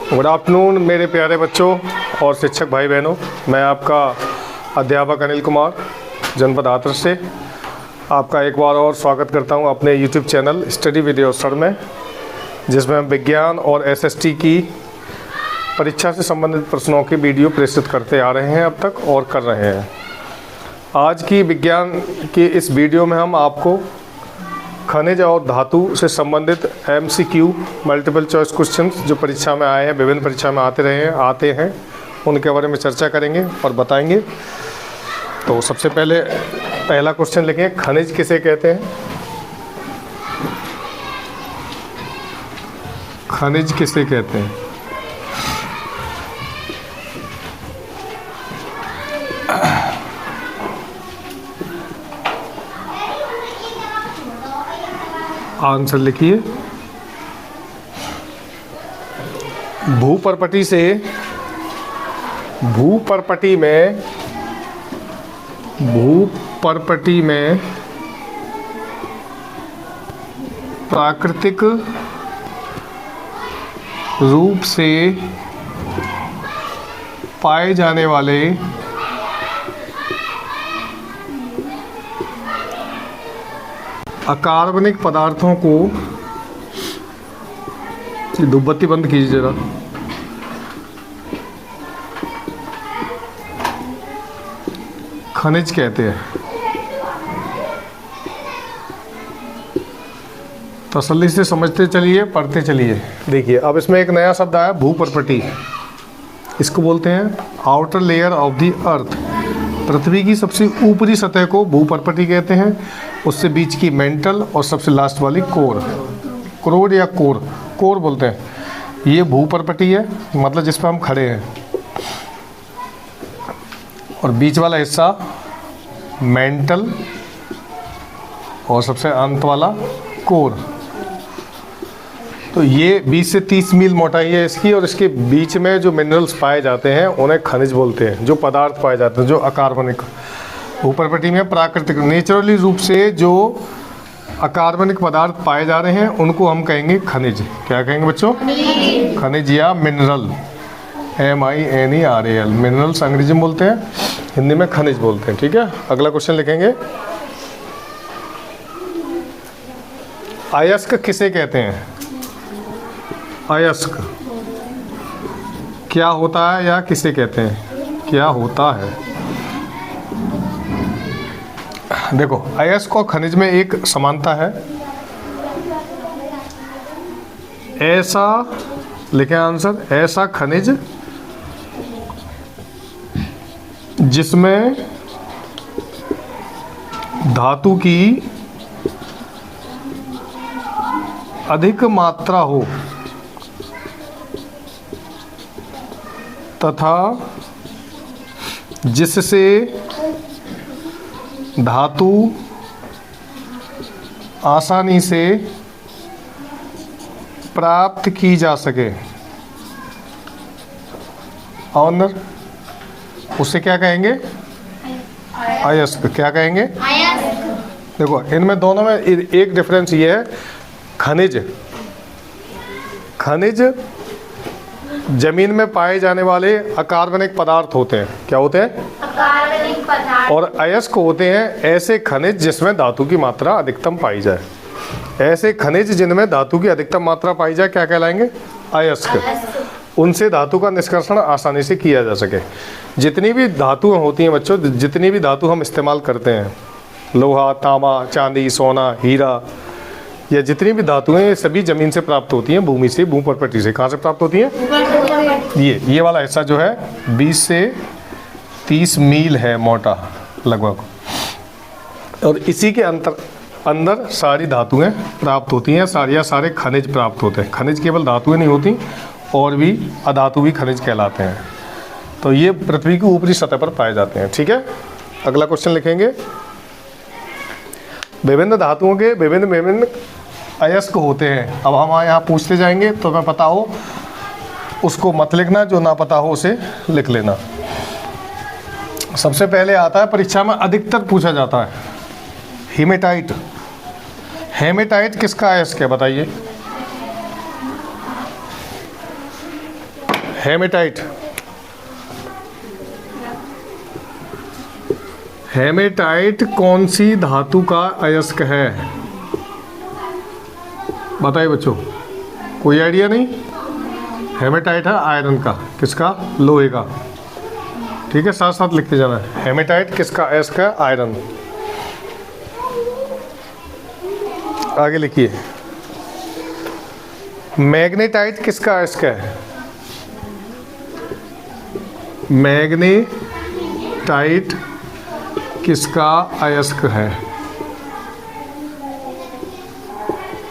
Good afternoon मेरे प्यारे बच्चों और शिक्षक भाई बहनों। मैं आपका अध्यापक अनिल कुमार जनपद हाथरस से आपका एक बार और स्वागत करता हूं अपने YouTube channel study with your sir में, जिसमें हम विज्ञान और एसएसटी की परीक्षा से संबंधित प्रश्नों की वीडियो प्रेषित करते आ रहे हैं अब तक और कर रहे हैं। आज की विज्ञान की इस वीडियो में हम आपको खनिज और धातु से संबंधित MCQ मल्टीपल चॉइस क्वेश्चंस जो परीक्षा में आए हैं, विभिन्न परीक्षा में आते हैं उनके बारे में चर्चा करेंगे और बताएंगे। तो सबसे पहले पहला क्वेश्चन लिखें, खनिज किसे कहते हैं? खनिज किसे कहते हैं? आंसर लिखिए। भूपर्पटी में प्राकृतिक रूप से पाए जाने वाले अकार्बनिक पदार्थों को, धूपबत्ती बंद कीजिए जरा, खनिज कहते हैं। तसल्ली से समझते चलिए, पढ़ते चलिए। देखिए अब इसमें एक नया शब्द आया, भूपर्पटी। इसको बोलते हैं outer layer of the earth. पृथ्वी की सबसे ऊपरी सतह को भूपर्पटी कहते हैं, उससे बीच की मेंटल और सबसे लास्ट वाली कोर या कोर बोलते हैं। ये भूपर्पटी है, मतलब जिस पर हम खड़े हैं, और बीच वाला हिस्सा मेंटल और सबसे अंत वाला कोर। तो ये 20 से 30 मील मोटाई है इसकी, और इसके बीच में जो मिनरल्स पाए जाते हैं उन्हें खनिज बोलते हैं। जो पदार्थ पाए जाते हैं जो अकार्बनिक, भूपर्पटी में प्राकृतिक नेचुरली रूप से जो अकार्बनिक पदार्थ पाए जा रहे हैं उनको हम कहेंगे खनिज। क्या कहेंगे बच्चों? खनिज या मिनरल, MINERAL। मिनरल्स अंग्रेजी में बोलते हैं, हिंदी में खनिज बोलते हैं। ठीक है, अगला क्वेश्चन लिखेंगे, अयस्क किसे कहते हैं? अयस्क क्या होता है या किसे कहते हैं? क्या होता है? देखो, अयस्क और खनिज में एक समानता है। ऐसा लिखें आंसर, ऐसा खनिज जिसमें धातु की अधिक मात्रा हो तथा जिससे धातु आसानी से प्राप्त की जा सके। ऑनर, उसे क्या कहेंगे? अयस्क। क्या कहेंगे? देखो, इनमें दोनों में एक डिफरेंस ये है, खनिज जमीन में पाए जाने वाले अकार्बनिक पदार्थ होते हैं। क्या होते हैं? अकार्बनिक पदार्थ। और अयस्क होते हैं ऐसे खनिज जिसमें धातु की मात्रा अधिकतम पाई जाए। ऐसे खनिज जिनमें धातु की अधिकतम मात्रा पाई जाए क्या कहलाएंगे? अयस्क। उनसे धातु का निष्कर्षण आसानी से किया जा सके। जितनी भी धातुएं होती हैं बच्चों, जितनी भी धातु हम इस्तेमाल करते हैं, लोहा, तांबा, चांदी, सोना, हीरा, या जितनी भी धातुएं, ये सभी जमीन से प्राप्त होती हैं, भूमि से, भूपर्पटी से। कहाँ से प्राप्त होती हैं? ये वाला हिस्सा जो है 20 से 30 मील है मोटा लगभग, और इसी के अंदर सारी धातुएं प्राप्त होती हैं, सारे खनिज प्राप्त होते हैं। खनिज केवल धातुएं नहीं होती, और भी अधातु भी खनिज कहलाते हैं। तो ये पृथ्वी की ऊपरी सतह पर पाए जाते हैं। ठीक है, अगला क्वेश्चन लिखेंगे, विभिन्न धातुओं के विभिन्न अयस्क होते हैं। अब हम यहाँ पूछते जाएंगे, तो मैं पता हो उसको मत लिखना, जो ना पता हो उसे लिख लेना। सबसे पहले आता है, परीक्षा में अधिकतर पूछा जाता है, हेमेटाइट। हेमेटाइट किसका अयस्क है बताइए? हेमेटाइट। हेमेटाइट कौन सी धातु का अयस्क है? बताइए बच्चों, कोई आइडिया नहीं? हेमेटाइट है आयरन का, किसका? लोहे का। ठीक है, साथ साथ लिखते जाना है। हेमेटाइट किसका अयस्क है? आयरन। आगे लिखिए, मैग्नेटाइट किसका अयस्क है? मैग्नेटाइट किसका अयस्क है?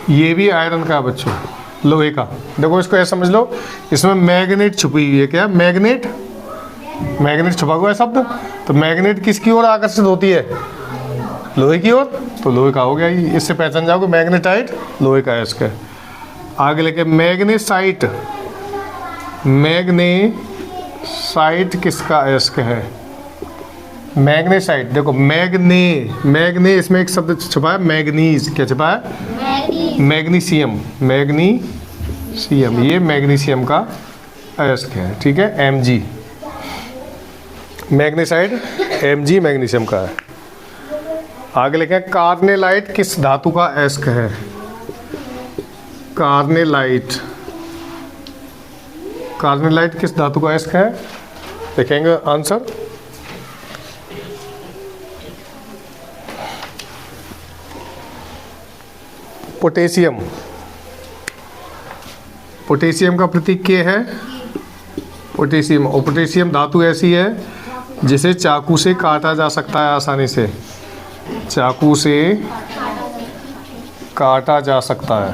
ये भी आयरन का बच्चों, लोहे का। देखो इसको ऐसा समझ लो, इसमें मैग्नेट छुपी हुई है। क्या? मैग्नेट, मैग्नेट छुपा हुआ है शब्द। तो मैग्नेट किसकी ओर आकर्षित होती है? लोहे की ओर। तो लोहे का हो गया ये, इससे पहचान जाओगे मैग्नेटाइट लोहे का अयस्क है। आगे लेके मैग्नेसाइट। मैग्नेसाइट किसका अयस्क है? मैग्नेसाइट, देखो मैग्ने इसमें एक शब्द छुपा है, मैग्नीज। क्या छुपा है? मैग्नीशियम। मैग्नीशियम, ये मैग्नीशियम का अयस्क है। ठीक है, Mg। मैग्नेसाइट Mg मैग्नीशियम का है। आगे लिखे कार्नेलाइट किस धातु का अयस्क है? कार्नेलाइट, कार्नेलाइट किस धातु का अयस्क है? देखेंगे आंसर। पोटेशियम। पोटेशियम का प्रतीक क्या है? पोटेशियम। और पोटेशियम धातु ऐसी है जिसे चाकू से काटा जा सकता है आसानी से। चाकू से काटा जा सकता है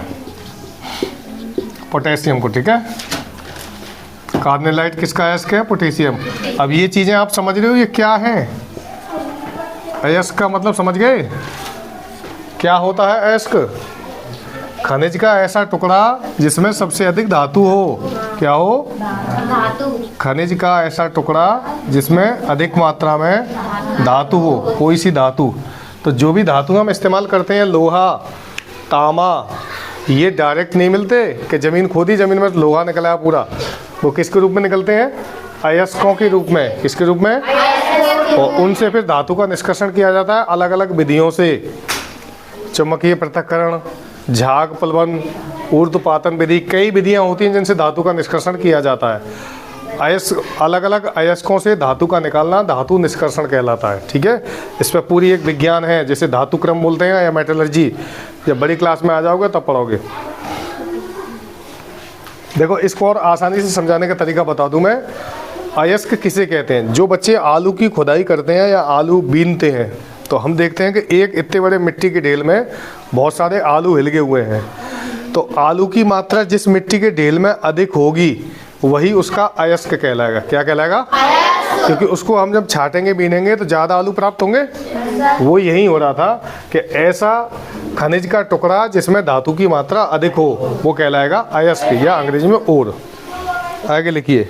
पोटेशियम को। ठीक है, कार्नेलाइट किसका अयस्क है? पोटेशियम। अब ये चीज़ें आप समझ रहे हो ये क्या है? अयस्क का मतलब समझ गए? क्या होता है अयस्क? खनिज का ऐसा टुकड़ा जिसमें सबसे अधिक धातु हो। क्या हो? धातु। खनिज का ऐसा टुकड़ा जिसमें अधिक मात्रा में धातु हो, कोई सी धातु। तो जो भी धातु हम इस्तेमाल करते हैं, लोहा, तांबा, ये डायरेक्ट नहीं मिलते कि ज़मीन खोदी, ज़मीन में लोहा निकला पूरा। वो किसके रूप में निकलते हैं? अयस्कों के रूप में। किसके रूप में? और उनसे फिर धातु का निष्कर्षण किया जाता है अलग अलग विधियों से। चुंबकीय पृथक्करण, झाग प्लवन, ऊर्ध्वपातन विधि, कई विधियां होती हैं जिनसे धातु का निष्कर्षण किया जाता है। अयस्क, अलग अलग अयस्कों से धातु का निकालना धातु निष्कर्षण कहलाता है। ठीक है, इस पर पूरी एक विज्ञान है जिसे धातु क्रम बोलते हैं या मेटलर्जी। जब बड़ी क्लास में आ जाओगे तब पढ़ोगे। देखो इसको और आसानी से समझाने का तरीका बता दूं मैं। अयस्क किसे कहते हैं? जो बच्चे आलू की खुदाई करते हैं या आलू बीनते हैं, तो हम देखते हैं कि एक इतने बड़े मिट्टी के ढेल में बहुत सारे आलू हिलगे हुए हैं। तो आलू की मात्रा जिस मिट्टी के ढेल में अधिक होगी वही उसका अयस्क कहलाएगा। क्या कहलाएगा? क्योंकि उसको हम जब छाटेंगे, बीनेंगे तो ज़्यादा आलू प्राप्त होंगे। वो यही हो रहा था कि ऐसा खनिज का टुकड़ा जिसमें धातु की मात्रा अधिक हो वो कहलाएगा अयस्क, या अंग्रेजी में ओर। आगे लिखिए,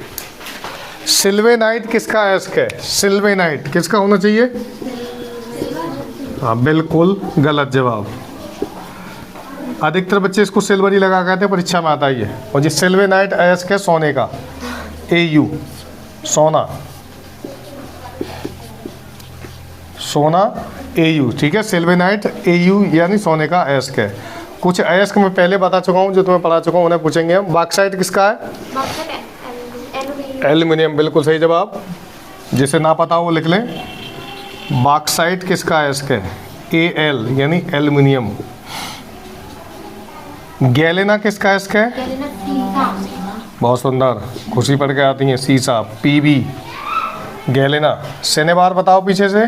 सिल्वेनाइट किसका अयस्क है? सिल्वेनाइट किसका होना चाहिए? हाँ, बिल्कुल गलत जवाब। अधिकतर बच्चे इसको सिल्वर ही लगा कहते हैं, परीक्षा में आता ही है। और जी सिल्वेनाइट अयस्क है सोने का, Au, सोना, सोना Au। ठीक है, सिल्वेनाइट Au यानी सोने का अयस्क है। कुछ अयस्क मैं पहले बता चुका हूँ, जो तुम्हें पढ़ा चुका हूँ, उन्हें पूछेंगे हम। बॉक्साइट किसका है? एल्यूमिनियम, बिल्कुल सही जवाब। जिसे ना पता हो वो लिख लें। बॉक्साइट किसका अयस्क है? Al यानी एल्यूमिनियम। गैलेना किसका अयस्क है? बहुत सुंदर, खुशी पढ़ के आती है। सीसा, Pb, गैलेना। सेनेबार बताओ पीछे से,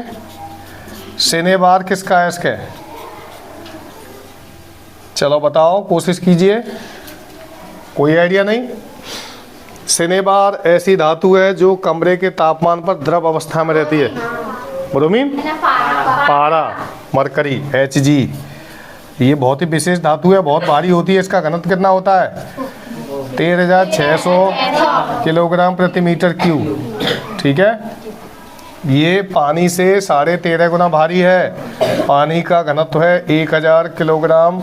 सेनेबार किसका अयस्क है? चलो बताओ, कोशिश कीजिए। कोई आइडिया नहीं? सेनेबार ऐसी धातु है जो कमरे के तापमान पर द्रव अवस्था में रहती है। ब्रोमीन, पारा, मरकरी, Hg। ये बहुत ही विशेष धातु है, बहुत भारी होती है। इसका घनत्व कितना होता है? 13,600 किलोग्राम प्रति मीटर क्यूब। ठीक है, ये पानी से 13.5 गुना भारी है। पानी का घनत्व है 1000 किलोग्राम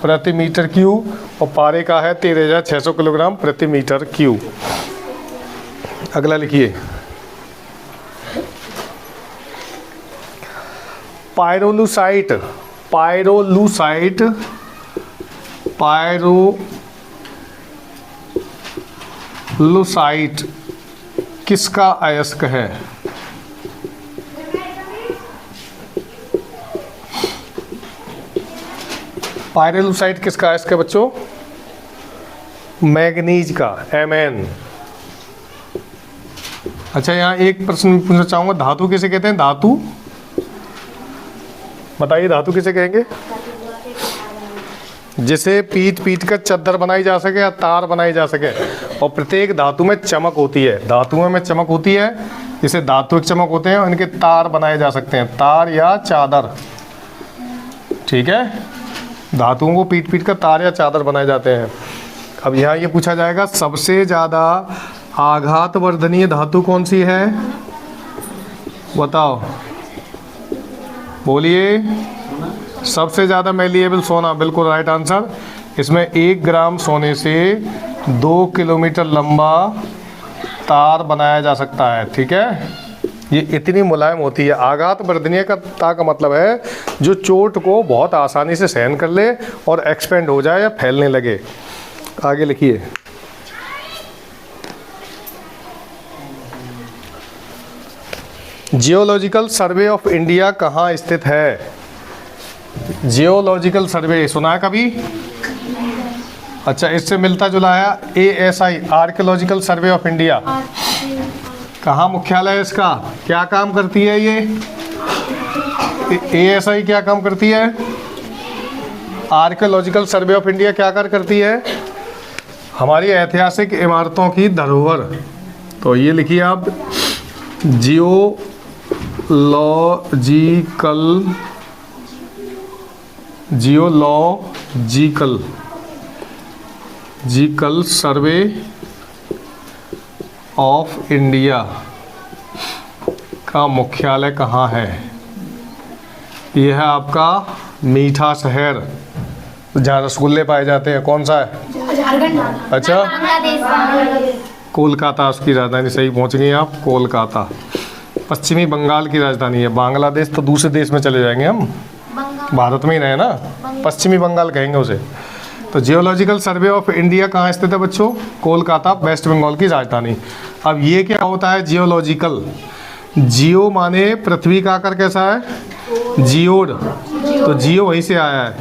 प्रति मीटर क्यूब और पारे का है 13,600 किलोग्राम प्रति मीटर क्यूब। अगला लिखिए, पायरोलुसाइट। पायरोलुसाइट, पायरोलुसाइट किसका अयस्क है? पायरोलुसाइट किसका अयस्क है बच्चों? मैग्नीज का, Mn। अच्छा, यहाँ एक प्रश्न पूछना चाहूंगा, धातु किसे कहते हैं? धातु बताइए, धातु किसे कहेंगे? जिसे पीट पीट कर चद्दर बनाई जा सके या तार बनाई जा सके, और प्रत्येक धातु में चमक होती है, धातुओं में चमक होती है, जिसे धात्विक चमक होते हैं, उनके तार बनाए जा सकते हैं, तार या चादर। ठीक है, धातुओं को पीट पीट कर तार या चादर बनाए जाते हैं। अब यहाँ ये पूछा जाएगा, सबसे ज़्यादा आघात वर्धनीय धातु कौन सी है? बताओ, बोलिए। सबसे ज़्यादा मैलिएबल सोना, बिल्कुल राइट आंसर। इसमें 1 ग्राम सोने से 2 किलोमीटर लंबा तार बनाया जा सकता है। ठीक है, ये इतनी मुलायम होती है। आघात वर्धनीय का मतलब है जो चोट को बहुत आसानी से सहन कर ले और एक्सपेंड हो जाए या फैलने लगे। आगे लिखिए, जियोलॉजिकल सर्वे ऑफ इंडिया कहाँ स्थित है? जियोलॉजिकल सर्वे सुना है कभी? अच्छा, इससे मिलता जुला है ASI, archaeological survey of India. कहाँ मुख्यालय है इसका? क्या काम करती है ये? ASI क्या काम करती है? आर्कियोलॉजिकल सर्वे ऑफ इंडिया क्या कार्य करती है? हमारी ऐतिहासिक इमारतों की धरोहर। तो ये लिखिए आप, जियोलॉजिकल सर्वे ऑफ इंडिया का मुख्यालय कहाँ है? यह है आपका मीठा शहर, जहाँ रसगुल्ले पाए जाते हैं। कौन सा है? झारखंड। अच्छा, कोलकाता उसकी राजधानी। सही पहुँच गई आप, कोलकाता। पश्चिमी बंगाल की राजधानी है। बांग्लादेश तो दूसरे देश में चले जाएंगे हम, भारत में ही रहे ना, पश्चिमी बंगाल कहेंगे उसे। तो जियोलॉजिकल सर्वे ऑफ इंडिया कहाँ स्थित है बच्चों? कोलकाता, वेस्ट बंगाल की राजधानी। अब ये क्या होता है जियोलॉजिकल? जियो माने पृथ्वी का आकार कैसा है? जियोड, तो जियो वहीं से आया है।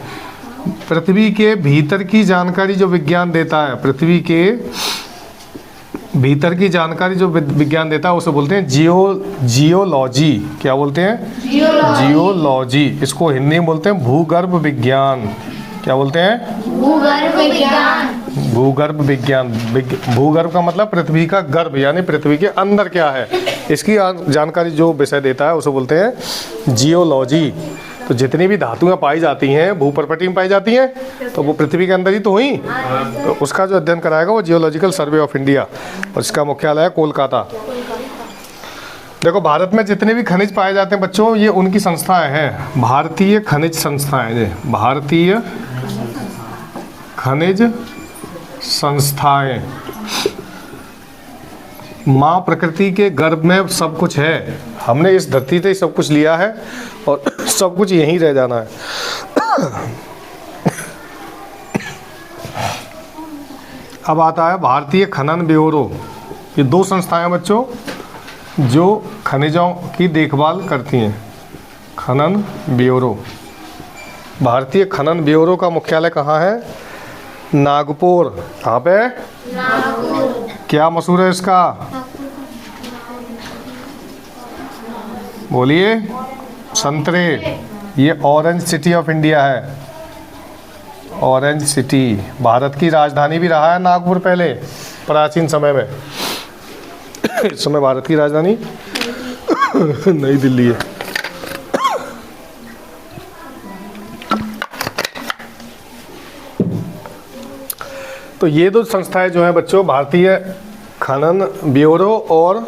पृथ्वी के भीतर की जानकारी जो विज्ञान देता है, पृथ्वी के भीतर की जानकारी जो विज्ञान देता है, उसे बोलते हैं जियोलॉजी। क्या बोलते हैं? जियोलॉजी। इसको हिंदी में बोलते हैं भूगर्भ विज्ञान। क्या बोलते हैं? भूगर्भ विज्ञान। भूगर्भ विज्ञान। भूगर्भ का मतलब पृथ्वी का गर्भ, यानी पृथ्वी के अंदर क्या है, इसकी जानकारी जो विषय देता है उसे बोलते हैं जियोलॉजी। तो जितनी भी धातुएं पाई जाती हैं भूपर्पटी में पाई जाती हैं, तो वो पृथ्वी के अंदर ही तो हुई। तो उसका जो अध्ययन कराएगा वो जियोलॉजिकल सर्वे ऑफ इंडिया, और इसका मुख्यालय है कोलकाता। देखो, भारत में जितने भी खनिज पाए जाते हैं बच्चों, ये उनकी संस्थाएं हैं, भारतीय खनिज संस्थाएं। ये भारतीय खनिज संस्थाएं। माँ प्रकृति के गर्भ में सब कुछ है, हमने इस धरती से सब कुछ लिया है और सब कुछ यहीं रह जाना है। अब आता है भारतीय खनन ब्यूरो। ये 2 संस्थाएं बच्चों जो खनिजों की देखभाल करती हैं। खनन ब्यूरो, भारतीय खनन ब्यूरो का मुख्यालय कहाँ है? नागपुर। कहाँ पे? नागपुर। क्या मशहूर है इसका? बोलिए। संतरे। ये ऑरेंज सिटी ऑफ इंडिया है, ऑरेंज सिटी। भारत की राजधानी भी रहा है नागपुर पहले, प्राचीन समय में। इस समय भारत की राजधानी नई दिल्ली है। तो ये 2 संस्थाएं जो हैं बच्चों, भारतीय खनन ब्यूरो और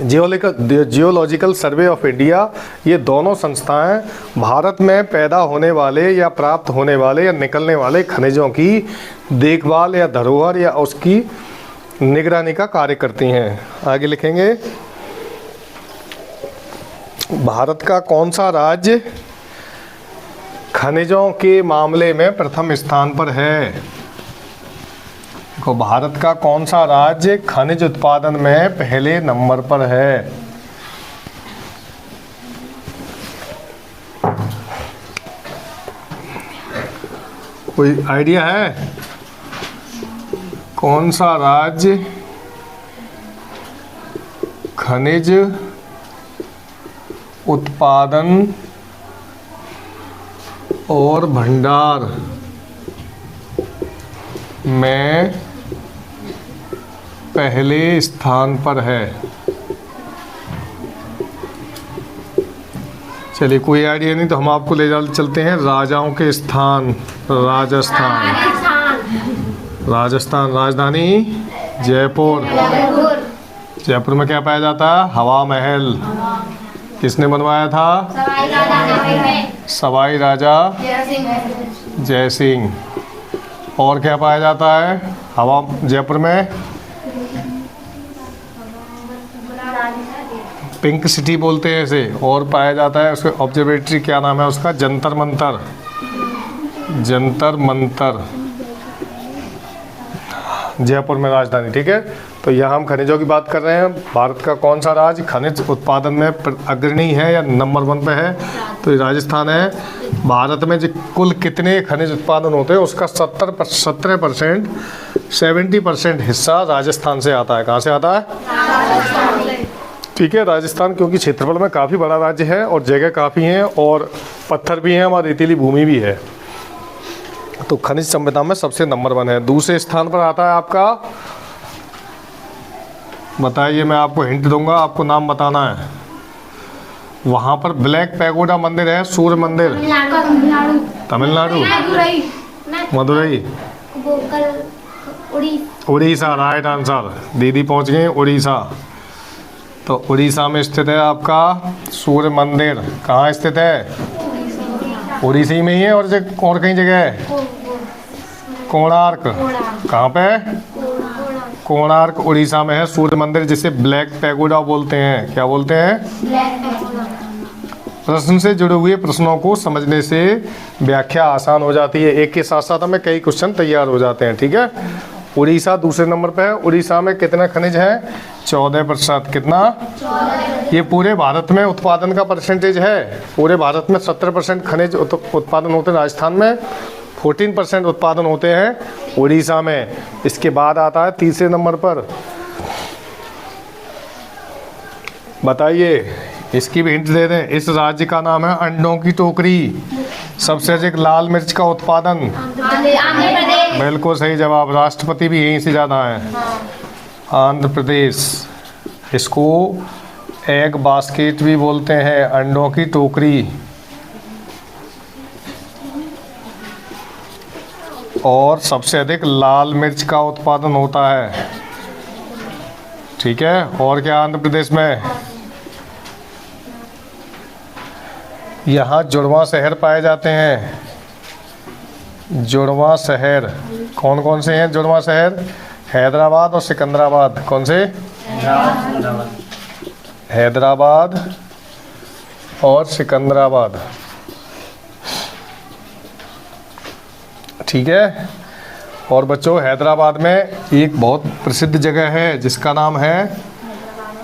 जियोलॉजिकल सर्वे ऑफ इंडिया, ये दोनों संस्थाएं भारत में पैदा होने वाले या प्राप्त होने वाले या निकलने वाले खनिजों की देखभाल या धरोहर या उसकी निगरानी का कार्य करती हैं। आगे लिखेंगे, भारत का कौन सा राज्य खनिजों के मामले में प्रथम स्थान पर है? देखो, भारत का कौन सा राज्य खनिज उत्पादन में पहले नंबर पर है? कोई आइडिया है? कौन सा राज्य खनिज उत्पादन और भंडार में पहले स्थान पर है? चलिए, कोई आइडिया नहीं तो हम आपको ले चलते हैं राजाओं के स्थान। राजस्थान। राजस्थान राजधानी जयपुर। जयपुर में क्या पाया जाता है? हवा महल। किसने बनवाया था? सवाई राजा जय सिंह। और क्या पाया जाता है हवा जयपुर में? पिंक सिटी बोलते हैं इसे। और पाया जाता है उसके ऑब्जर्वेटरी, क्या नाम है उसका? जंतर मंतर। जंतर मंतर जयपुर में राजधानी। ठीक है, तो यहाँ हम खनिजों की बात कर रहे हैं। भारत का कौन सा राज्य खनिज उत्पादन में अग्रणी है या नंबर 1 पे है? तो ये राजस्थान है। भारत में जो कुल कितने खनिज उत्पादन होते हैं उसका 17% 70% हिस्सा राजस्थान से आता है। कहाँ से आता है? ठीक है, राजस्थान क्योंकि क्षेत्रफल में काफ़ी बड़ा राज्य है और जगह काफ़ी हैं और पत्थर भी हैं और रेतीली भूमि भी है, तो खनिज संपदा में सबसे नंबर 1 है। दूसरे स्थान पर आता है आपका, बताइए, मैं आपको हिंट दूंगा, आपको नाम बताना है। वहाँ पर ब्लैक पैगोडा मंदिर है, सूर्य मंदिर। तमिलनाडु। मदुरई। उड़ीसा। राइट आंसर, दीदी पहुँच गई उड़ीसा। तो उड़ीसा में स्थित है आपका सूर्य मंदिर। कहाँ स्थित है? उड़ीसा में ही है। और कहीं जगह है? कोणार्क। कहाँ पे? कोणार्क उड़ीसा में है सूर्य मंदिर, जिसे ब्लैक पैगोडा बोलते हैं। क्या बोलते हैं? प्रश्न से जुड़े हुए प्रश्नों को समझने से व्याख्या आसान हो जाती है। एक के साथ साथ हमें कई क्वेश्चन तैयार हो जाते हैं। ठीक है, उड़ीसा दूसरे नंबर पे है। उड़ीसा में कितना खनिज है? 14%। कितना? ये पूरे भारत में उत्पादन का परसेंटेज है। पूरे भारत में 17% खनिज उत्पादन होते हैं राजस्थान में, 14% उत्पादन होते हैं उड़ीसा में। इसके बाद आता है तीसरे नंबर पर, बताइए, इसकी भी हिंट दे दें। इस राज्य का नाम है अंडों की टोकरी। सबसे अधिक लाल मिर्च का उत्पादन? बिल्कुल सही जवाब, राष्ट्रपति भी यहीं से ज़्यादा है। आंध्र प्रदेश। इसको एग बास्केट भी बोलते हैं, अंडों की टोकरी। और सबसे अधिक लाल मिर्च का उत्पादन होता है। ठीक है, और क्या आंध्र प्रदेश में? यहाँ जुड़वा शहर पाए जाते हैं। जुड़वा शहर कौन कौन से हैं? जुड़वा शहर हैदराबाद और सिकंदराबाद। कौन से? हैदराबाद और सिकंदराबाद। ठीक है, और बच्चों, हैदराबाद में एक बहुत प्रसिद्ध जगह है जिसका नाम है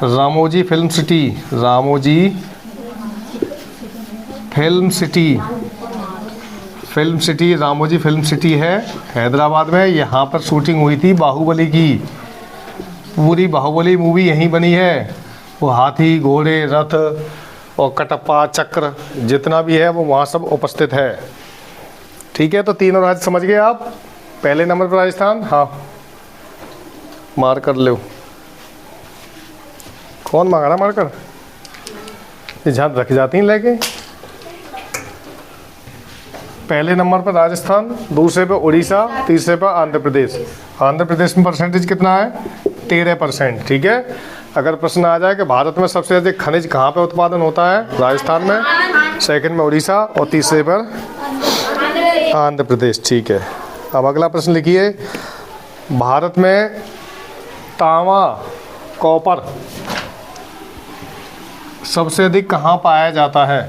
Ramoji film city. Ramoji film city. Film city, Ramoji film city है हैदराबाद में। यहाँ पर शूटिंग हुई थी बाहुबली की। पूरी बाहुबली मूवी यहीं बनी है। वो हाथी, घोड़े, रथ और कटप्पा, चक्र जितना भी है वो वहाँ सब उपस्थित है। ठीक है, तो तीनों राज्य समझ गए आप। पहले नंबर पर राजस्थान। हाँ, मार कर लो। कौन मांगा ना मारकर? ये जहाँ रख जाती हैं लेके। पहले नंबर पर राजस्थान, दूसरे पर उड़ीसा, तीसरे पर आंध्र प्रदेश। आंध्र प्रदेश में परसेंटेज कितना है? 13%। ठीक है, अगर प्रश्न आ जाए कि भारत में सबसे अधिक खनिज कहाँ पे उत्पादन होता है? राजस्थान में, सेकंड में उड़ीसा और तीसरे पर आंध्र प्रदेश। ठीक है, अब अगला प्रश्न लिखिए। भारत में तांबा, कॉपर सबसे अधिक कहाँ पाया जाता है?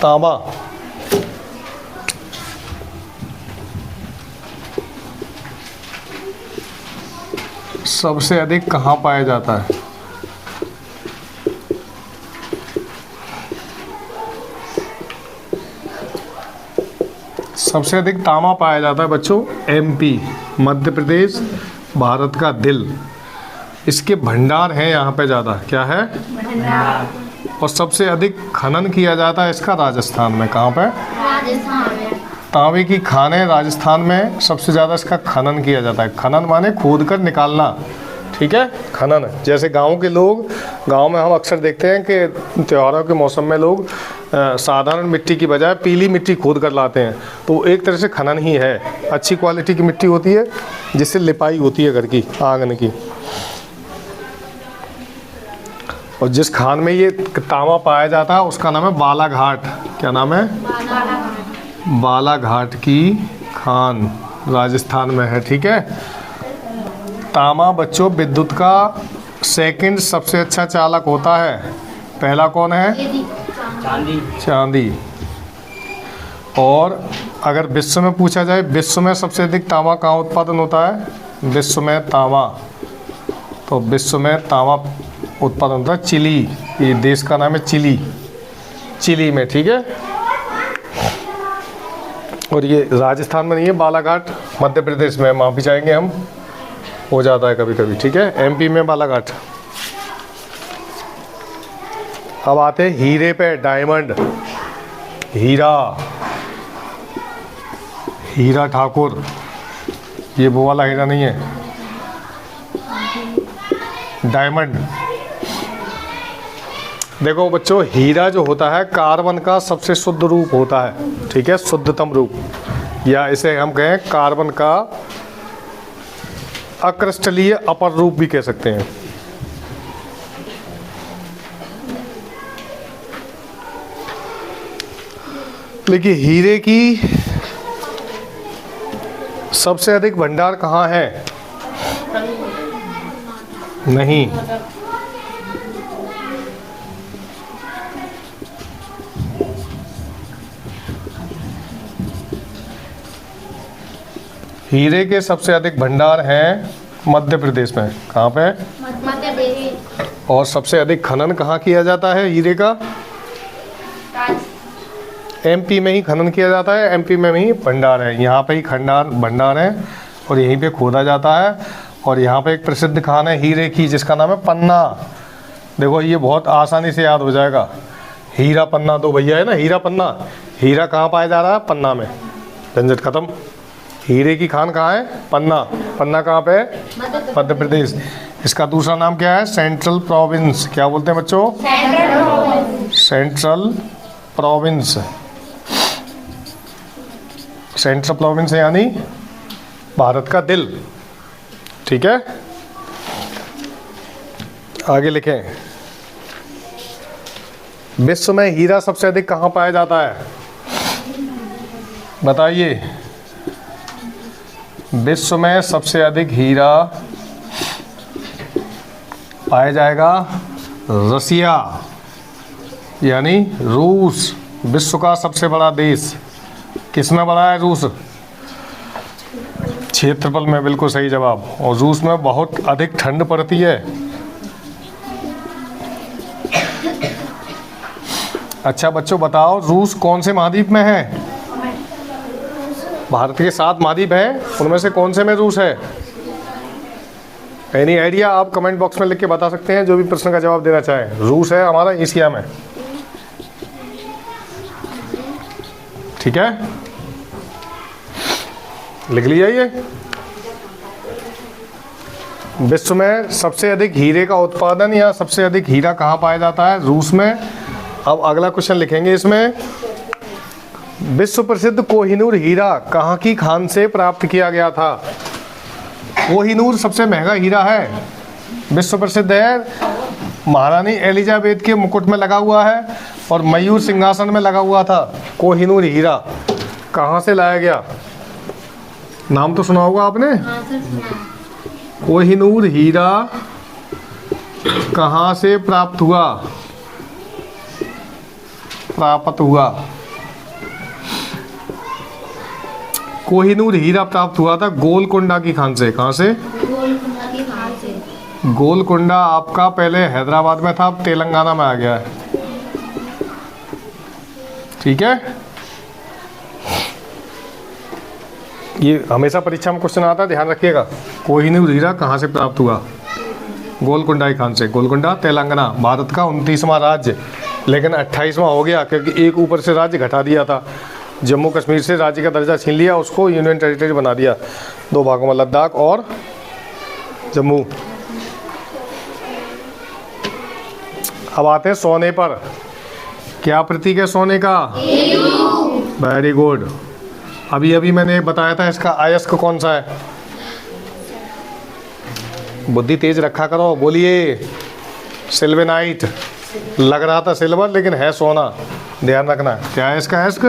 तांबा सबसे अधिक कहाँ पाया जाता है? सबसे अधिक तांबा पाया जाता है बच्चों एमपी, मध्य प्रदेश, भारत का दिल। इसके भंडार हैं यहाँ पे ज़्यादा। क्या है? भंडार। और सबसे अधिक खनन किया जाता है इसका राजस्थान में। कहाँ पे? राजस्थान में। तांबे की खानें राजस्थान में सबसे ज़्यादा इसका खनन किया जाता है। खनन माने खोद कर निकालना, ठीक है, खनन। जैसे गांव के लोग, गांव में हम अक्सर देखते हैं कि त्योहारों के मौसम में लोग साधारण मिट्टी की बजाय पीली मिट्टी खोद कर लाते हैं, तो एक तरह से खनन ही है। अच्छी क्वालिटी की मिट्टी होती है जिससे लिपाई होती है घर की, आंगन की। और जिस खान में ये तांबा पाया जाता है उसका नाम है बालाघाट। क्या नाम है? बालाघाट की खान राजस्थान में है, ठीक है। तांबा बच्चों विद्युत का सेकंड सबसे अच्छा चालक होता है। पहला कौन है? चांदी। और अगर विश्व में पूछा जाए, विश्व में सबसे अधिक तांबा कहाँ उत्पादन होता है? विश्व में तांबा, तो विश्व में तांबा उत्पादन होता है चिली। ये देश का नाम है चिली, चिली में, ठीक है। और ये राजस्थान में नहीं है, बालाघाट मध्य प्रदेश में। वहाँ भी जाएंगे हम, हो जाता है कभी कभी, ठीक है। एमपी में बालाघाट। अब आते हैं हीरे पे, डायमंड, हीरा, हीरा ठाकुर। ये वो वाला हीरा नहीं है, डायमंड। देखो बच्चों, हीरा जो होता है कार्बन का सबसे शुद्ध रूप होता है, ठीक है, शुद्धतम रूप, या इसे हम कहें कार्बन का अक्रिस्टलीय अपर रूप भी कह सकते हैं। लेकिन हीरे की सबसे अधिक भंडार कहाँ है? नहीं, हीरे के सबसे अधिक भंडार हैं मध्य प्रदेश में। कहाँ पे? मध्य प्रदेश। और सबसे अधिक खनन कहाँ किया जाता है हीरे का? एमपी में ही खनन किया जाता है, एमपी में ही भंडार है। यहाँ पे ही भंडार है और यहीं पे खोदा जाता है। और यहाँ पे एक प्रसिद्ध खान है हीरे की जिसका नाम है पन्ना। देखो ये बहुत आसानी से याद हो जाएगा, हीरा पन्ना। तो भैया है ना हीरा पन्ना, हीरा कहाँ पाया जा रहा है? पन्ना में। झंझट खत्म। हीरे की खान कहाँ है? पन्ना। पन्ना कहाँ पे है? मध्य प्रदेश। इसका दूसरा नाम क्या है? Central province. क्या बोलते हैं बच्चों? Central province. सेंट्रल प्रोविंस यानी भारत का दिल, ठीक है। आगे लिखें, विश्व में हीरा सबसे अधिक कहाँ पाया जाता है? बताइए। विश्व में सबसे अधिक हीरा पाया जाएगा रसिया यानी रूस, विश्व का सबसे बड़ा देश। किसमें बड़ा है? रूस। क्षेत्रफल में, बिल्कुल सही जवाब। और रूस में बहुत अधिक ठंड पड़ती है। अच्छा बच्चों बताओ, रूस कौन से महाद्वीप में है? भारत के 7 महाद्वीप हैं, उनमें से कौन से में रूस है? Any idea? आप कमेंट बॉक्स में लिख के बता सकते हैं, जो भी प्रश्न का जवाब देना चाहें। रूस है हमारा एशिया में, ठीक है, लिख लिया। ये विश्व में सबसे अधिक हीरे का उत्पादन या सबसे अधिक हीरा कहाँ पाया जाता है? रूस में। अब अगला क्वेश्चन लिखेंगे इसमें, विश्व प्रसिद्ध कोहिनूर हीरा कहाँ की खान से प्राप्त किया गया था? कोहिनूर सबसे महंगा हीरा है, विश्व प्रसिद्ध है, महारानी एलिजाबेथ के मुकुट में लगा हुआ है और मयूर सिंहासन में लगा हुआ था कोहिनूर हीरा। कहाँ से लाया गया? नाम तो सुना होगा आपने। कोहिनूर हीरा कहाँ से प्राप्त हुआ? प्राप्त हुआ। कोहिनूर हीरा प्राप्त हुआ था गोलकोंडा की खान से। कहाँ से? गोलकुंडा की खान से। गोलकोंडा आपका पहले हैदराबाद में था, अब तेलंगाना में आ गया है। ठीक है, ये हमेशा परीक्षा में क्वेश्चन आता है, ध्यान रखिएगा। कोहिनूर हीरा कहाँ से प्राप्त हुआ? गोलकोंडा की खान से। गोलकोंडा तेलंगाना, भारत का 29वां राज्य, लेकिन 28वां हो गया क्योंकि एक ऊपर से राज्य घटा दिया था। जम्मू कश्मीर से राज्य का दर्जा छीन लिया, उसको यूनियन टेरिटरी बना दिया 2 भागों में, लद्दाख और जम्मू। अब आते हैं सोने पर। क्या प्रतीक है सोने का? Very good. अभी अभी मैंने बताया था इसका अयस्क कौन सा है? बुद्धि तेज रखा करो, बोलिए। सिल्वेनाइट। लग रहा था सिल्वर लेकिन है सोना, ध्यान रखना। क्या है इसका अयस्क?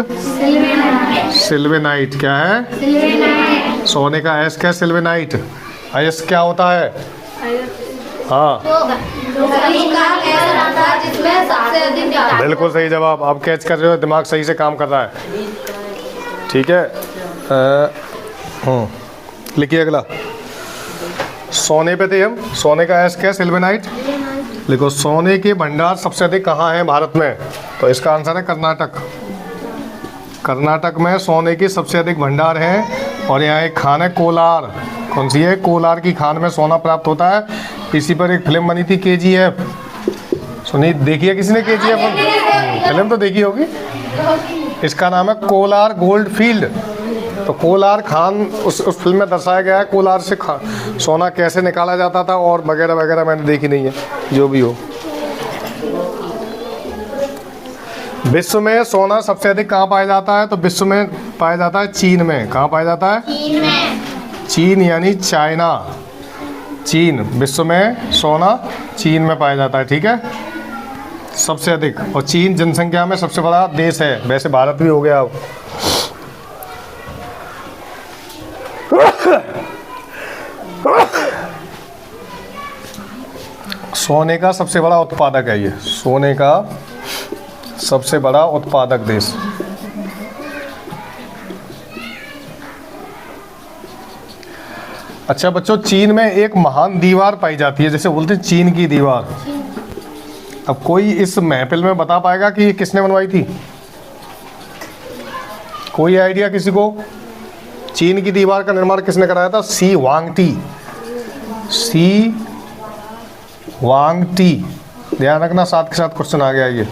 सिल्वेनाइट। क्या है? सोने का अयस्क है सिल्वेनाइट। अयस्क क्या होता है? हाँ, बिल्कुल सही जवाब। आप कैच कर रहे हो, दिमाग सही से काम कर रहा है। ठीक है, लिखिए अगला। सोने पे थे हम। सोने का अयस्क है सिल्वेनाइट। देखो, सोने के भंडार सबसे अधिक कहाँ हैं भारत में? तो इसका आंसर है कर्नाटक। कर्नाटक में सोने की सबसे अधिक भंडार हैं। और यहाँ एक खान है कोलार। कौन सी है? कोलार की खान में सोना प्राप्त होता है। इसी पर एक फिल्म बनी थी KGF। सुनी, देखी है किसी ने KGF? फिल्म तो देखी होगी। इसका नाम है कोलार गोल्ड फील्ड। तो कोलार खान उस फिल्म में दर्शाया गया है। कोलार से सोना कैसे निकाला जाता था और वगैरह वगैरह, मैंने देखी नहीं है, जो भी हो। विश्व में सोना सबसे अधिक कहाँ पाया जाता है? तो विश्व में पाया जाता है चीन में। कहाँ पाया जाता है? चीन में। चीन यानी चाइना। चीन, विश्व में सोना चीन में पाया जाता है। ठीक है, सबसे अधिक। और चीन जनसंख्या में सबसे बड़ा देश है। वैसे भारत भी हो गया अब। सोने का सबसे बड़ा उत्पादक है ये। सोने का सबसे बड़ा उत्पादक देश। अच्छा बच्चों, चीन में एक महान दीवार पाई जाती है, जैसे बोलते हैं चीन की दीवार। अब कोई इस महफिल में बता पाएगा कि ये किसने बनवाई थी? कोई आइडिया किसी को? चीन की दीवार का निर्माण किसने कराया था? सी वांगटी। सी वांगटी, ध्यान रखना, साथ के साथ क्वेश्चन आ गया ये।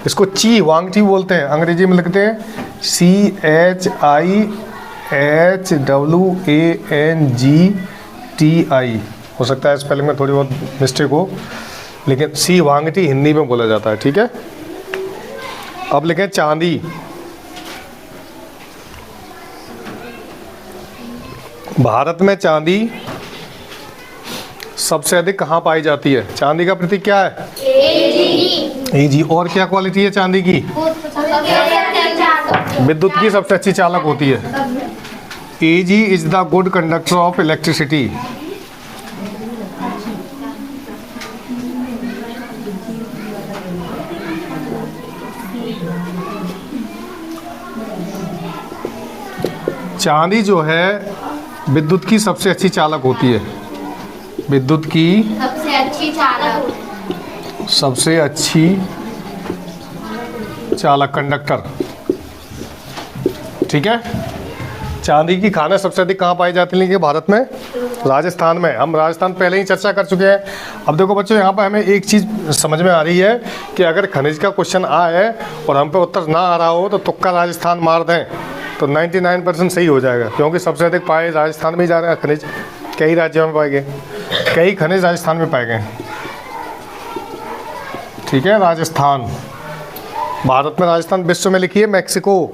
इसको ची वांगटी बोलते हैं, अंग्रेजी में लिखते हैं CHIHWANGTI। हो सकता है स्पेलिंग में थोड़ी बहुत मिस्टेक हो, लेकिन सी वांगटी हिंदी में बोला जाता है। ठीक है, अब लिखें चांदी। भारत में चांदी सबसे अधिक कहाँ पाई जाती है? चांदी का प्रतीक क्या है? AG। और क्या क्वालिटी है चांदी की? विद्युत की सबसे अच्छी चालक होती है। AG is the good conductor of electricity. चांदी जो है विद्युत की सबसे अच्छी चालक होती है। विद्युत की सबसे अच्छी चालक, सबसे अच्छी चालक, कंडक्टर। ठीक है, चांदी की खानें सबसे अधिक कहाँ पाई जाती हैं भारत में? राजस्थान में। हम राजस्थान पहले ही चर्चा कर चुके हैं। अब देखो बच्चों, यहाँ पर हमें एक चीज़ समझ में आ रही है कि अगर खनिज का क्वेश्चन आए और हम पे उत्तर ना आ रहा हो तो तुक्का राजस्थान मार दें तो 99% सही हो जाएगा, क्योंकि सबसे अधिक पाए राजस्थान में ही जा रहे हैं खनिज। कई राज्यों में पाए गए, कई खनिज राजस्थान में पाए गए। ठीक है, राजस्थान। भारत में राजस्थान। विश्व में लिखिए मैक्सिको।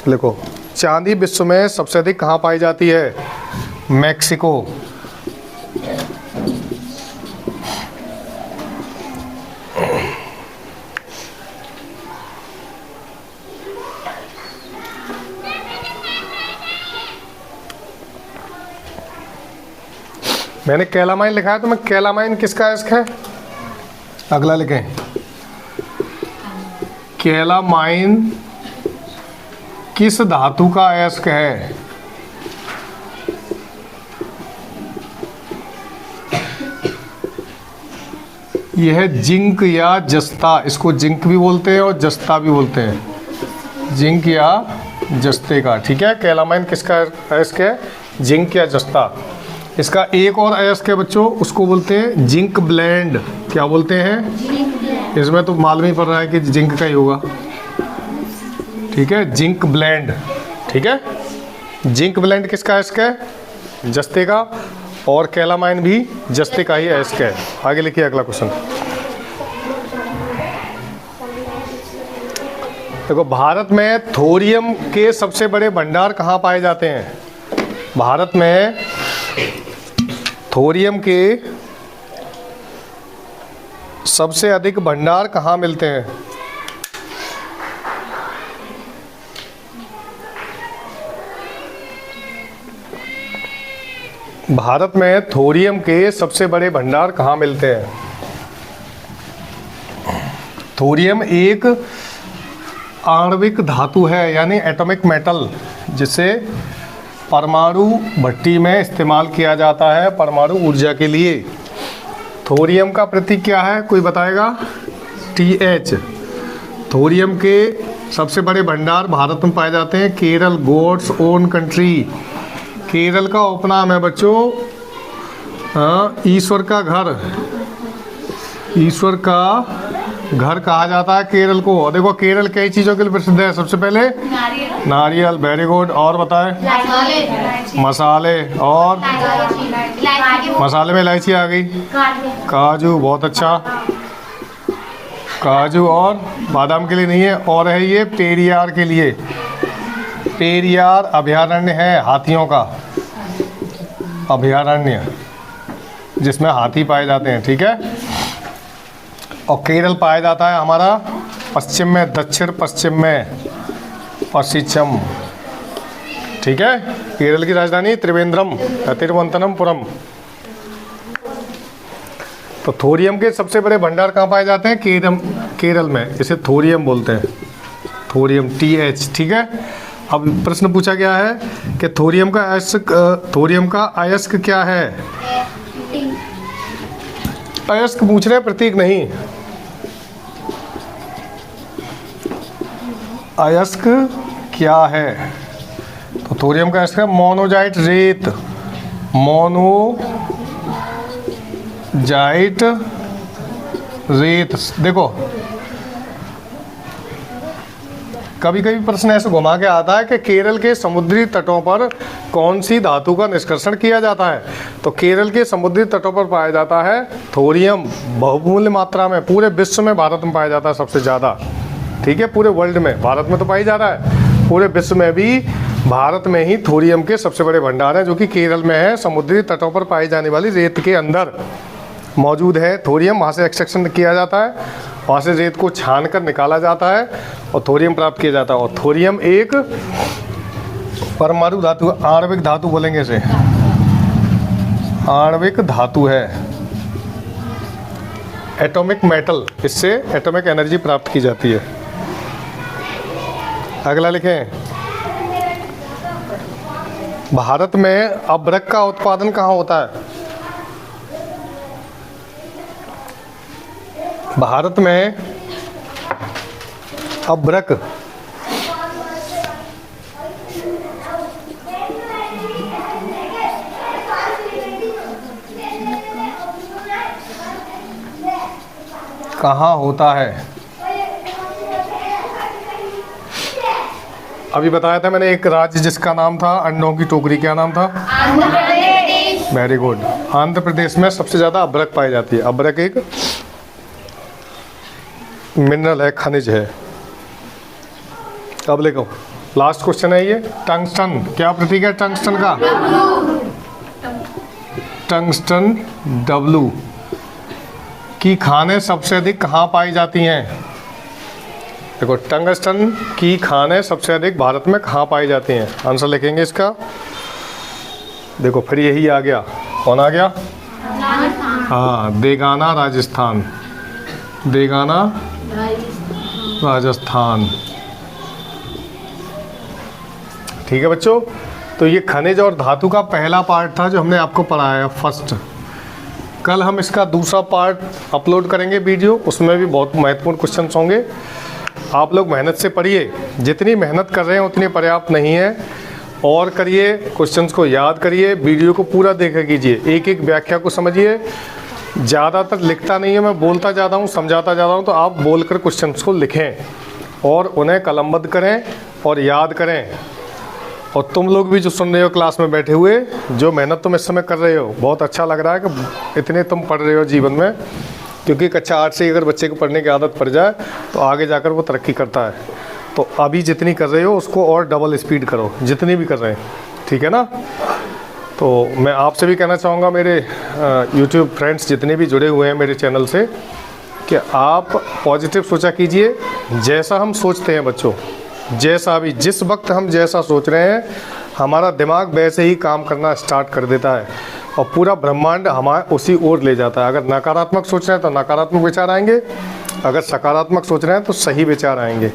लिखो, चांदी विश्व में सबसे अधिक कहाँ पाई जाती है? मैक्सिको। मैंने कैलामाइन लिखा है तो मैं कैलामाइन किसका अयस्क है? अगला लिखें, कैलामाइन किस धातु का अयस्क है? यह है जिंक या जस्ता। इसको जिंक भी बोलते हैं और जस्ता भी बोलते हैं, जिंक या जस्ते का। ठीक है, कैलामाइन किसका अयस्क है? जिंक या जस्ता। इसका एक और अयस्क है बच्चों, उसको बोलते हैं जिंक ब्लेंड। क्या बोलते हैं? इसमें तो मालूम ही पड़ रहा है कि जिंक का ही होगा। ठीक है, जिंक ब्लेंड। ठीक है, जिंक ब्लेंड किसका अयस्क है? जस्ते का। और कैलामाइन भी जस्ते का ही अयस्क है। आगे लिखिए अगला क्वेश्चन। देखो, भारत में थोरियम के सबसे बड़े भंडार कहाँ पाए जाते हैं? भारत में थोरियम के सबसे अधिक भंडार कहाँ मिलते हैं? भारत में थोरियम के सबसे बड़े भंडार कहाँ मिलते हैं? थोरियम एक आणविक धातु है, यानी एटॉमिक मेटल, जिसे परमाणु भट्टी में इस्तेमाल किया जाता है परमाणु ऊर्जा के लिए। थोरियम का प्रतीक क्या है, कोई बताएगा? TH। थोरियम के सबसे बड़े भंडार भारत में पाए जाते हैं। Kerala, God's own country. Kerala का उपनाम है बच्चों ईश्वर का घर। ईश्वर का घर कहा जाता है केरल को। और देखो, केरल कई चीज़ों के लिए प्रसिद्ध है। सबसे पहले नारियल। Very good. और बताएं? मसाले। और मसाले में इलायची आ गई। काजू, बहुत अच्छा। काजू और बादाम के लिए नहीं है, और है ये पेरियार के लिए। पेरियार अभयारण्य है हाथियों का, अभयारण्य जिसमें हाथी पाए जाते हैं। ठीक है, और केरल पाया जाता है हमारा पश्चिम में, दक्षिण पश्चिम में, पश्चिम। ठीक है, केरल की राजधानी त्रिवेंद्रम, तिरुवनंतपुरम। तो थोरियम के सबसे बड़े भंडार कहाँ पाए जाते हैं? केरल में। इसे थोरियम बोलते हैं, थोरियम, TH। ठीक है, अब प्रश्न पूछा गया है कि थोरियम का अयस्क क्या है? अयस्क पूछ रहे, प्रतीक नहीं। अयस्क क्या है? तो थोरियम का अयस्क है मोनोजाइट रेत। मोनोजाइट रेत। देखो, कभी कभी प्रश्न ऐसे घुमा के आता है कि केरल के समुद्री तटों पर कौन सी धातु का निष्कर्षण किया जाता है? तो केरल के समुद्री तटों पर पाया जाता है थोरियम, बहुमूल्य मात्रा में। पूरे विश्व में भारत में पाया जाता है सबसे ज़्यादा। ठीक है, पूरे वर्ल्ड में, भारत में तो पाई जा रहा है, पूरे विश्व में भी भारत में ही थोरियम के सबसे बड़े भंडार हैं, जो कि केरल में है। समुद्री तटों पर पाई जाने वाली रेत के अंदर मौजूद है थोरियम। वहाँ से एक्सट्रैक्शन किया जाता है, वहाँ से रेत को छान कर निकाला जाता है और थोरियम प्राप्त किया जाता है। और थोरियम एक परमाणु धातु, आणविक धातु बोलेंगे इसे, आणविक धातु है, एटॉमिक मेटल। इससे एटॉमिक एनर्जी प्राप्त की जाती है। अगला लिखें, भारत में अभ्रक का उत्पादन कहाँ होता है? भारत में अभ्रक कहाँ होता है? अभी बताया था मैंने एक राज्य जिसका नाम था अंडों की टोकरी। क्या नाम था? आंध्र प्रदेश। Very good. आंध्र प्रदेश में सबसे ज़्यादा अभ्रक पाई जाती है। अभ्रक एक मिनरल है, खनिज है। अब लिखो, लास्ट क्वेश्चन है ये, टंगस्टन। क्या प्रतीक है टंगस्टन का? टंगस्टन W की खानें सबसे अधिक कहाँ पाई जाती हैं? देखो, टंगस्टन की खानें सबसे अधिक भारत में कहाँ पाई जाती हैं? आंसर लिखेंगे इसका। देखो, फिर यही आ गया। कौन आ गया? हाँ, देगाना राजस्थान, देगाना राजस्थान। ठीक है बच्चों, तो ये खनिज और धातु का पहला पार्ट था जो हमने आपको पढ़ाया फर्स्ट। कल हम इसका दूसरा पार्ट अपलोड करेंगे वीडियो, उसमें भी बहुत महत्वपूर्ण क्वेश्चंस होंगे। आप लोग मेहनत से पढ़िए, जितनी मेहनत कर रहे हैं उतनी पर्याप्त नहीं है, और करिए, क्वेश्चंस को याद करिए, वीडियो को पूरा देखा कीजिए, एक एक व्याख्या को समझिए। ज़्यादातर लिखता नहीं है, मैं बोलता ज़्यादा हूँ, समझाता ज़्यादा हूँ, तो आप बोलकर क्वेश्चंस को लिखें और उन्हें कलमबद्ध करें और याद करें। और तुम लोग भी जो सुन रहे हो क्लास में बैठे हुए, जो मेहनत तुम इस समय कर रहे हो, बहुत अच्छा लग रहा है कि इतने तुम पढ़ रहे हो जीवन में, क्योंकि कक्षा 8 से अगर बच्चे को पढ़ने की आदत पड़ जाए तो आगे जाकर वो तरक्की करता है। तो अभी जितनी कर रहे हो उसको और डबल स्पीड करो, जितनी भी कर रहे हैं, ठीक है ना। तो मैं आपसे भी कहना चाहूँगा, मेरे यूट्यूब फ्रेंड्स जितने भी जुड़े हुए हैं मेरे चैनल से, कि आप पॉजिटिव सोचा कीजिए। जैसा हम सोचते हैं बच्चों, जैसा भी जिस वक्त हम जैसा सोच रहे हैं, हमारा दिमाग वैसे ही काम करना स्टार्ट कर देता है और पूरा ब्रह्मांड हमारे उसी ओर ले जाता है। अगर नकारात्मक सोच रहे हैं तो नकारात्मक विचार आएंगे, अगर सकारात्मक सोच रहे हैं तो सही विचार आएंगे।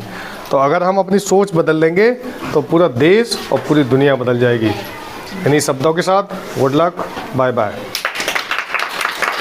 तो अगर हम अपनी सोच बदल लेंगे तो पूरा देश और पूरी दुनिया बदल जाएगी। इन्हीं शब्दों के साथ गुड लक, बाय बाय।